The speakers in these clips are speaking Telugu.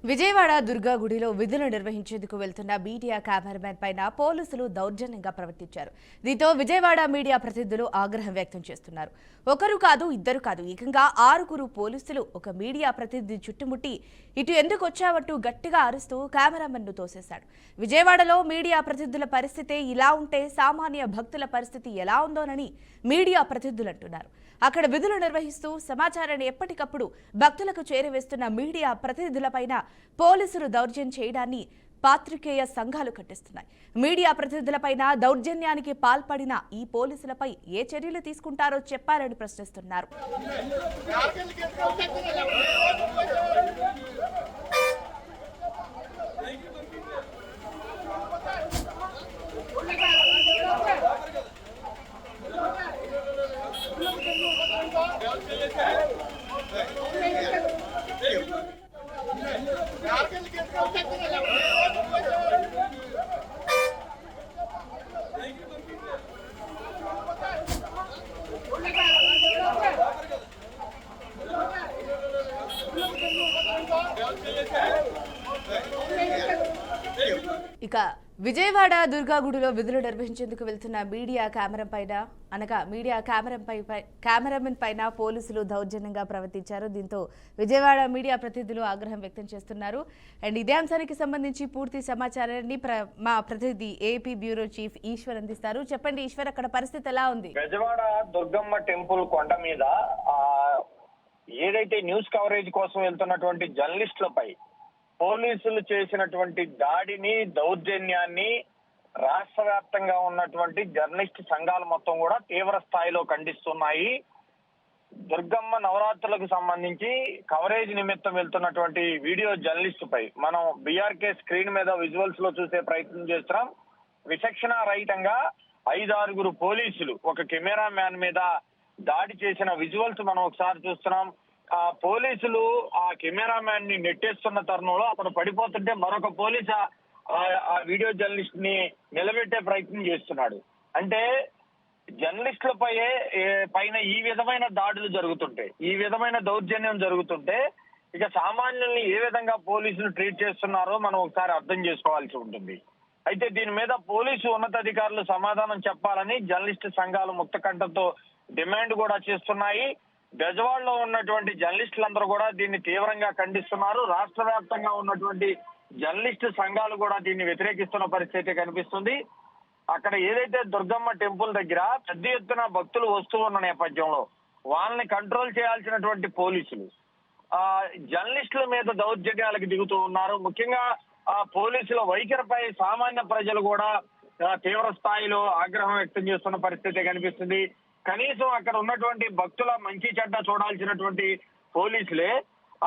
విజయవాడ దుర్గా గుడిలో విధులు నిర్వహించేందుకు వెళ్తున్న మీడియా కెమెరామెన్ పైన పోలీసులు దౌర్జన్యంగా ప్రవర్తించారు. దీంతో విజయవాడ మీడియా ప్రతినిధులు ఆగ్రహం వ్యక్తం చేస్తున్నారు. ఒకరు కాదు, ఇద్దరు కాదు, ఏకంగా 6 పోలీసులు ఒక మీడియా ప్రతినిధి చుట్టుముట్టి ఇటు ఎందుకు వచ్చావంటూ గట్టిగా అరుస్తూ కెమెరామెన్ను తోసేశాడు. విజయవాడలో మీడియా ప్రతినిధుల పరిస్థితి ఇలా ఉంటే సామాన్య భక్తుల పరిస్థితి ఎలా ఉందోనని మీడియా ప్రతినిధులు అంటున్నారు. అక్కడ విధులు నిర్వహిస్తూ సమాచారాన్ని ఎప్పటికప్పుడు భక్తులకు చేరవేస్తున్న మీడియా ప్రతినిధులపైన పోలీసులు దౌర్జన్యం చేయడాన్ని పాత్రికేయ సంఘాలు ఖండిస్తున్నాయి. మీడియా ప్రతినిధులపైన దౌర్జన్యానికి పాల్పడిన ఈ పోలీసులపై ఏ చర్యలు తీసుకుంటారో చెప్పారని ప్రశ్నిస్తున్నారు. ఇక విజయవాడ దుర్గా గుడిలో విధులు నిర్వహించేందుకు వెళ్తున్న మీడియా కెమెరామెన్ పైన పోలీసులు దౌర్జన్యంగా ప్రవర్తించారు. దీంతో విజయవాడ మీడియా ప్రతినిధులు ఆగ్రహం వ్యక్తం చేస్తున్నారు. అండ్ ఇదే అంశానికి సంబంధించి పూర్తి సమాచారాన్ని మా ప్రతినిధి ఏపీ బ్యూరో చీఫ్ ఈశ్వర్ అందిస్తారు. చెప్పండి ఈశ్వర్, అక్కడ పరిస్థితి ఎలా ఉంది? విజయవాడ దుర్గమ్మ టెంపుల్ కొండ మీద ఏదైతే న్యూస్ కవరేజ్ కోసం వెళ్తున్నటువంటి జర్నలిస్టులపై పోలీసులు చేసినటువంటి దాడిని, దౌర్జన్యాన్ని రాష్ట్ర వ్యాప్తంగా ఉన్నటువంటి జర్నలిస్ట్ సంఘాలు మొత్తం కూడా తీవ్ర స్థాయిలో ఖండిస్తున్నాయి. దుర్గమ్మ నవరాత్రులకు సంబంధించి కవరేజ్ నిమిత్తం వెళ్తున్నటువంటి వీడియో జర్నలిస్ట్ పై మనం బీఆర్కే స్క్రీన్ మీద విజువల్స్ లో చూసే ప్రయత్నం చేస్తున్నాం. విచక్షణ రహితంగా 5-6 పోలీసులు ఒక కెమెరా మ్యాన్ మీద దాడి చేసిన విజువల్స్ మనం ఒకసారి చూస్తున్నాం. ఆ పోలీసులు ఆ కెమెరా మ్యాన్ ని నెట్టేస్తున్న తరుణంలో అతను పడిపోతుంటే మరొక పోలీసు ఆ వీడియో జర్నలిస్ట్ ని నిలబెట్టే ప్రయత్నం చేస్తున్నాడు. అంటే జర్నలిస్టుల పైన ఈ విధమైన దాడులు జరుగుతుంటే, ఈ విధమైన దౌర్జన్యం జరుగుతుంటే ఇక సామాన్యుల్ని ఏ విధంగా పోలీసులు ట్రీట్ చేస్తున్నారో మనం ఒకసారి అర్థం చేసుకోవాల్సి ఉంటుంది. అయితే దీని మీద పోలీసు ఉన్నతాధికారులు సమాధానం చెప్పాలని జర్నలిస్ట్ సంఘాలు ముక్తకంఠంతో డిమాండ్ కూడా చేస్తున్నాయి. బెజవాడలో ఉన్నటువంటి జర్నలిస్టులందరూ కూడా దీన్ని తీవ్రంగా ఖండిస్తున్నారు. రాష్ట్ర వ్యాప్తంగా ఉన్నటువంటి జర్నలిస్ట్ సంఘాలు కూడా దీన్ని వ్యతిరేకిస్తున్న పరిస్థితి కనిపిస్తుంది. అక్కడ ఏదైతే దుర్గమ్మ టెంపుల్ దగ్గర పెద్ద ఎత్తున భక్తులు వస్తూ ఉన్న నేపథ్యంలో వాళ్ళని కంట్రోల్ చేయాల్సినటువంటి పోలీసులు జర్నలిస్టుల మీద దౌర్జన్యాలకు దిగుతూ ఉన్నారు. ముఖ్యంగా ఆ పోలీసుల వైఖరిపై సామాన్య ప్రజలు కూడా తీవ్ర స్థాయిలో ఆగ్రహం వ్యక్తం చేస్తున్న పరిస్థితి కనిపిస్తుంది. కనీసం అక్కడ ఉన్నటువంటి భక్తుల మంచి చెడ్డ చూడాల్సినటువంటి పోలీసులే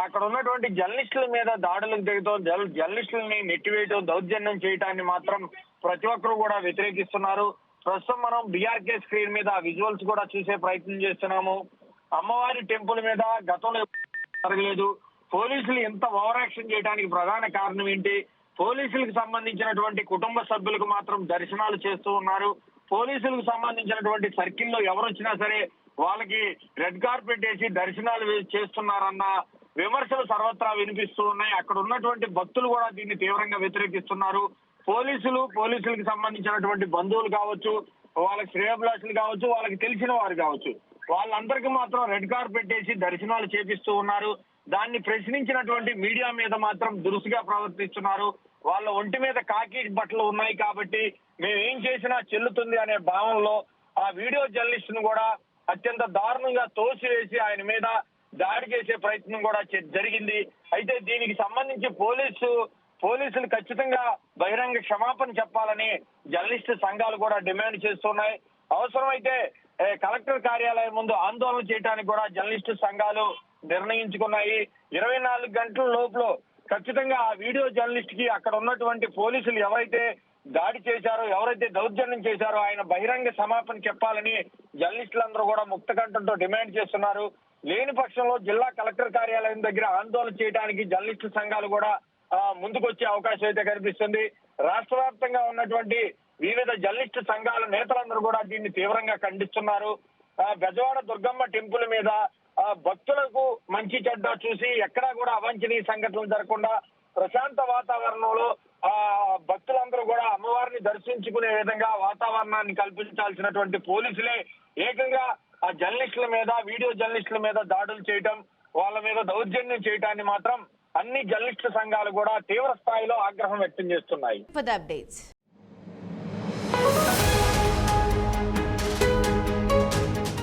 అక్కడ ఉన్నటువంటి జర్నలిస్టుల మీద దాడులకు దిగుతూ జర్నలిస్టులని నెట్టివేయడం, దౌర్జన్యం చేయటాన్ని మాత్రం ప్రతి ఒక్కరు కూడా వ్యతిరేకిస్తున్నారు. ప్రస్తుతం మనం బీఆర్కే స్క్రీన్ మీద విజువల్స్ కూడా చూసే ప్రయత్నం చేస్తున్నాము. అమ్మవారి టెంపుల్ మీద గతంలో జరగలేదు. పోలీసులు ఎంత ఓవర్ యాక్షన్ చేయడానికి ప్రధాన కారణం ఏంటి? పోలీసులకు సంబంధించినటువంటి కుటుంబ సభ్యులకు మాత్రం దర్శనాలు చేస్తూ ఉన్నారు. పోలీసులకు సంబంధించినటువంటి సర్కిల్లో ఎవరు వచ్చినా సరే వాళ్ళకి రెడ్ కార్పెట్ వేసి దర్శనాలు చేస్తున్నారన్న విమర్శలు సర్వత్రా వినిపిస్తూ ఉన్నాయి. అక్కడ ఉన్నటువంటి భక్తులు కూడా దీన్ని తీవ్రంగా వ్యతిరేకిస్తున్నారు. పోలీసులకు సంబంధించినటువంటి బంధువులు కావచ్చు, వాళ్ళకి శ్రేయోభిలాషులు కావచ్చు, వాళ్ళకి తెలిసిన వారు కావచ్చు, వాళ్ళందరికీ మాత్రం రెడ్ కార్పెట్ వేసి దర్శనాలు చేపిస్తూ ఉన్నారు. దాన్ని ప్రశ్నించినటువంటి మీడియా మీద మాత్రం దురుసుగా ప్రవర్తిస్తున్నారు. వాళ్ళ ఒంటి మీద కాకి బట్టలు ఉన్నాయి కాబట్టి మేమేం చేసినా చెల్లుతుంది అనే భావంలో ఆ వీడియో జర్నలిస్ట్ ను కూడా అత్యంత దారుణంగా తోసివేసి ఆయన మీద దాడి చేసే ప్రయత్నం కూడా జరిగింది. అయితే దీనికి సంబంధించి పోలీసులు ఖచ్చితంగా బహిరంగ క్షమాపణ చెప్పాలని జర్నలిస్ట్ సంఘాలు కూడా డిమాండ్ చేస్తున్నాయి. అవసరమైతే కలెక్టర్ కార్యాలయం ముందు ఆందోళన చేయడానికి కూడా జర్నలిస్ట్ సంఘాలు నిర్ణయించుకున్నాయి. 24 గంటల లోపల ఖచ్చితంగా ఆ వీడియో జర్నలిస్ట్ కి అక్కడ ఉన్నటువంటి పోలీసులు ఎవరైతే దాడి చేశారో, ఎవరైతే దౌర్జన్యం చేశారో ఆయన బహిరంగ క్షమాపణ చెప్పాలని జర్నలిస్టులందరూ కూడా ముక్తకంఠంతో డిమాండ్ చేస్తున్నారు. లేని పక్షంలో జిల్లా కలెక్టర్ కార్యాలయం దగ్గర ఆందోళన చేయడానికి జర్నలిస్టు సంఘాలు కూడా ముందుకొచ్చే అవకాశం అయితే కనిపిస్తుంది. రాష్ట్ర వ్యాప్తంగా ఉన్నటువంటి వివిధ జర్నలిస్టు సంఘాల నేతలందరూ కూడా దీన్ని తీవ్రంగా ఖండిస్తున్నారు. బెజవాడ దుర్గమ్మ టెంపుల్ మీద భక్తులకు మంచి చెడ్డ చూసి ఎక్కడా కూడా అవాంఛనీయ సంఘటనలు జరగకుండా ప్రశాంత వాతావరణంలో భక్తులందరూ కూడా అమ్మవారిని దర్శించుకునే విధంగా వాతావరణాన్ని కల్పించాల్సినటువంటి పోలీసులే ఏకంగా ఆ జర్నలిస్టుల మీద, వీడియో జర్నలిస్టుల మీద దాడులు చేయటం, వాళ్ళ మీద దౌర్జన్యం చేయటాన్ని మాత్రం అన్ని జర్నలిస్టు సంఘాలు కూడా తీవ్ర స్థాయిలో ఆగ్రహం వ్యక్తం చేస్తున్నాయి. For the updates.